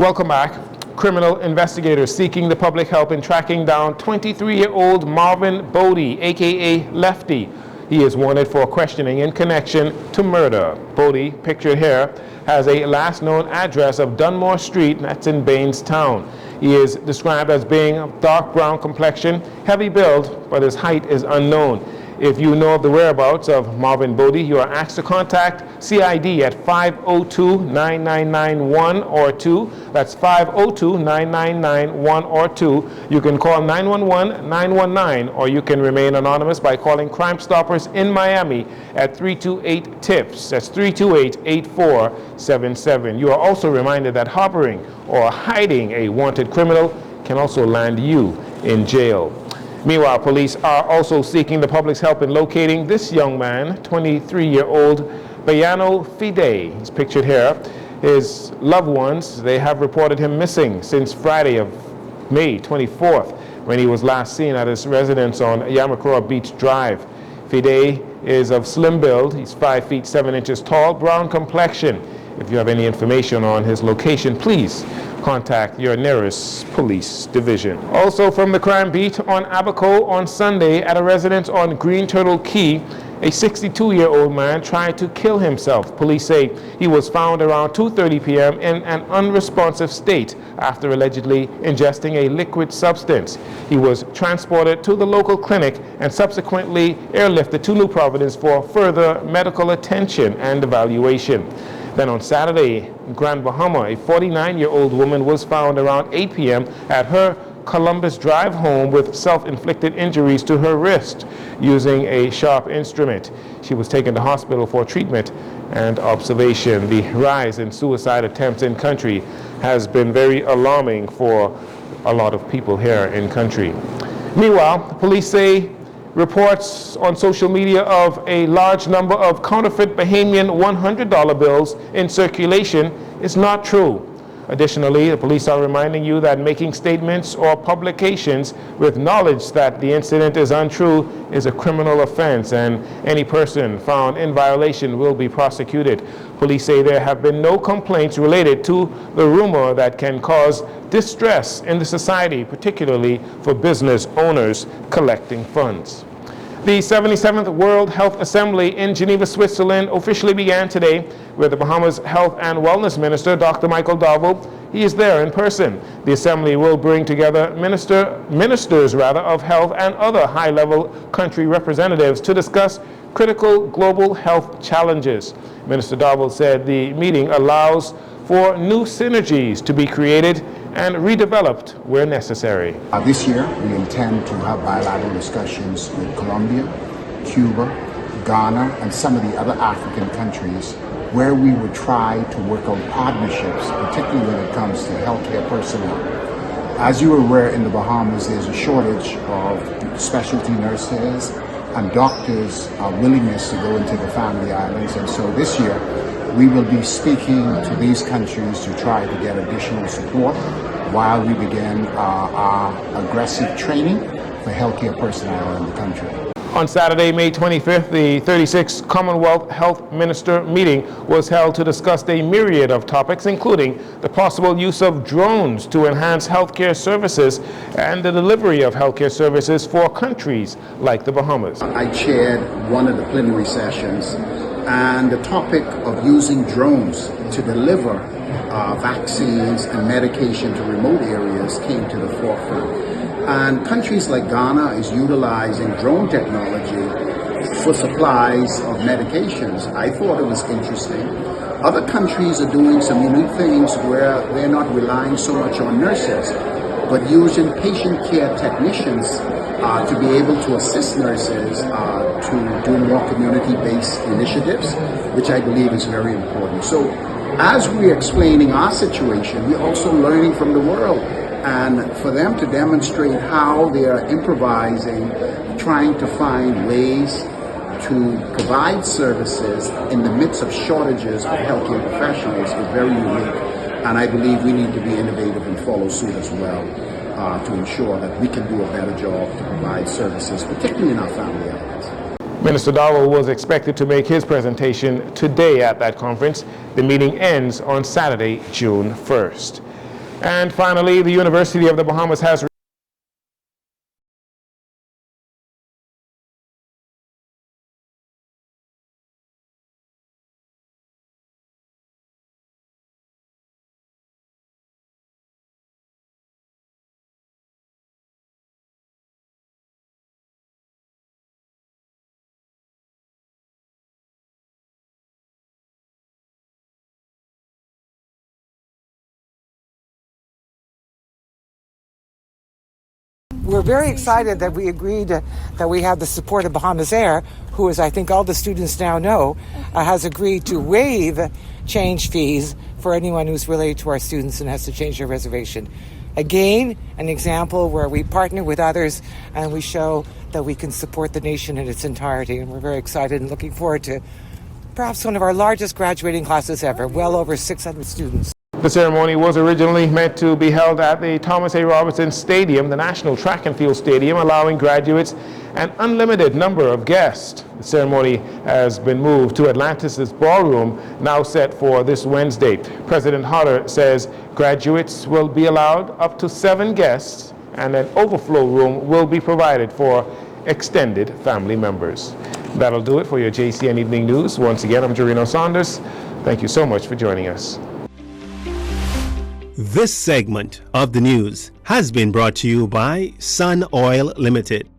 Welcome back. Criminal investigators seeking the public help in tracking down 23-year-old Marvin Bodie, aka Lefty. He is wanted for questioning in connection to murder. Bodie, pictured here, has a last known address of Dunmore Street, that's in Bainstown. He is described as being of dark brown complexion, heavy build, but his height is unknown. If you know of the whereabouts of Marvin Bodie, you are asked to contact CID at 502-9991 or 2. That's 502-9991 or 2. You can call 911-919, or you can remain anonymous by calling Crime Stoppers in Miami at 328-TIPS. That's 328-8477. You are also reminded that harboring or hiding a wanted criminal can also land you in jail. Meanwhile, police are also seeking the public's help in locating this young man, 23-year-old Bayano Fide. He's pictured here. His loved ones, they have reported him missing since Friday of May 24th, when he was last seen at his residence on Yamakura Beach Drive. Fide is of slim build. He's 5 feet 7 inches tall, brown complexion. If you have any information on his location, please contact your nearest police division. Also from the crime beat on Abaco on Sunday, at a residence on Green Turtle Key, a 62-year-old man tried to kill himself. Police say he was found around 2:30 p.m. in an unresponsive state after allegedly ingesting a liquid substance. He was transported to the local clinic and subsequently airlifted to New Providence for further medical attention and evaluation. Then on Saturday, in Grand Bahama, a 49-year-old woman was found around 8 p.m. at her Columbus Drive home with self-inflicted injuries to her wrist using a sharp instrument. She was taken to hospital for treatment and observation. The rise in suicide attempts in country has been very alarming for a lot of people here in country. Meanwhile, police say reports on social media of a large number of counterfeit Bahamian $100 bills in circulation is not true. Additionally, the police are reminding you that making statements or publications with knowledge that the incident is untrue is a criminal offense, and any person found in violation will be prosecuted. Police say there have been no complaints related to the rumor that can cause distress in the society, particularly for business owners collecting funds. The 77th World Health Assembly in Geneva, Switzerland officially began today with the Bahamas Health and Wellness Minister, Dr. Michael Darville. He is there in person. The assembly will bring together ministers of health and other high-level country representatives to discuss critical global health challenges. Minister Darville said the meeting allows for new synergies to be created and redeveloped where necessary. This year, we intend to have bilateral discussions with Colombia, Cuba, Ghana, and some of the other African countries where we would try to work on partnerships, particularly when it comes to healthcare personnel. As you are aware, in the Bahamas, there's a shortage of specialty nurses and doctors' willingness to go into the family islands. And so this year, we will be speaking to these countries to try to get additional support while we begin our aggressive training for healthcare personnel in the country. On Saturday, May 25th, the 36th Commonwealth Health Minister meeting was held to discuss a myriad of topics, including the possible use of drones to enhance healthcare services and the delivery of healthcare services for countries like the Bahamas. I chaired one of the plenary sessions, and the topic of using drones to deliver vaccines and medication to remote areas came to the forefront. And countries like Ghana is utilizing drone technology for supplies of medications. I thought it was interesting. Other countries are doing some unique things where they're not relying so much on nurses, but using patient care technicians to be able to assist nurses to do more community-based initiatives, which I believe is very important. So as we're explaining our situation, we're also learning from the world, and for them to demonstrate how they are improvising, trying to find ways to provide services in the midst of shortages of healthcare professionals is very unique. And I believe we need to be innovative and follow suit as well to ensure that we can do a better job to provide services, particularly in our family islands. Minister Darville was expected to make his presentation today at that conference. The meeting ends on Saturday, June 1st. And finally, the University of the Bahamas has We're very excited that we agreed that we have the support of Bahamas Air, who, as I think all the students now know, has agreed to waive change fees for anyone who's related to our students and has to change their reservation. Again, an example where we partner with others and we show that we can support the nation in its entirety. And we're very excited and looking forward to perhaps one of our largest graduating classes ever, well over 600 students. The ceremony was originally meant to be held at the Thomas A. Robertson Stadium, the National Track and Field Stadium, allowing graduates an unlimited number of guests. The ceremony has been moved to Atlantis' ballroom, now set for this Wednesday. President Hodder says graduates will be allowed up to 7 guests, and an overflow room will be provided for extended family members. That'll do it for your JCN Evening News. Once again, I'm Jorino Saunders. Thank you so much for joining us. This segment of the news has been brought to you by Sun Oil Limited.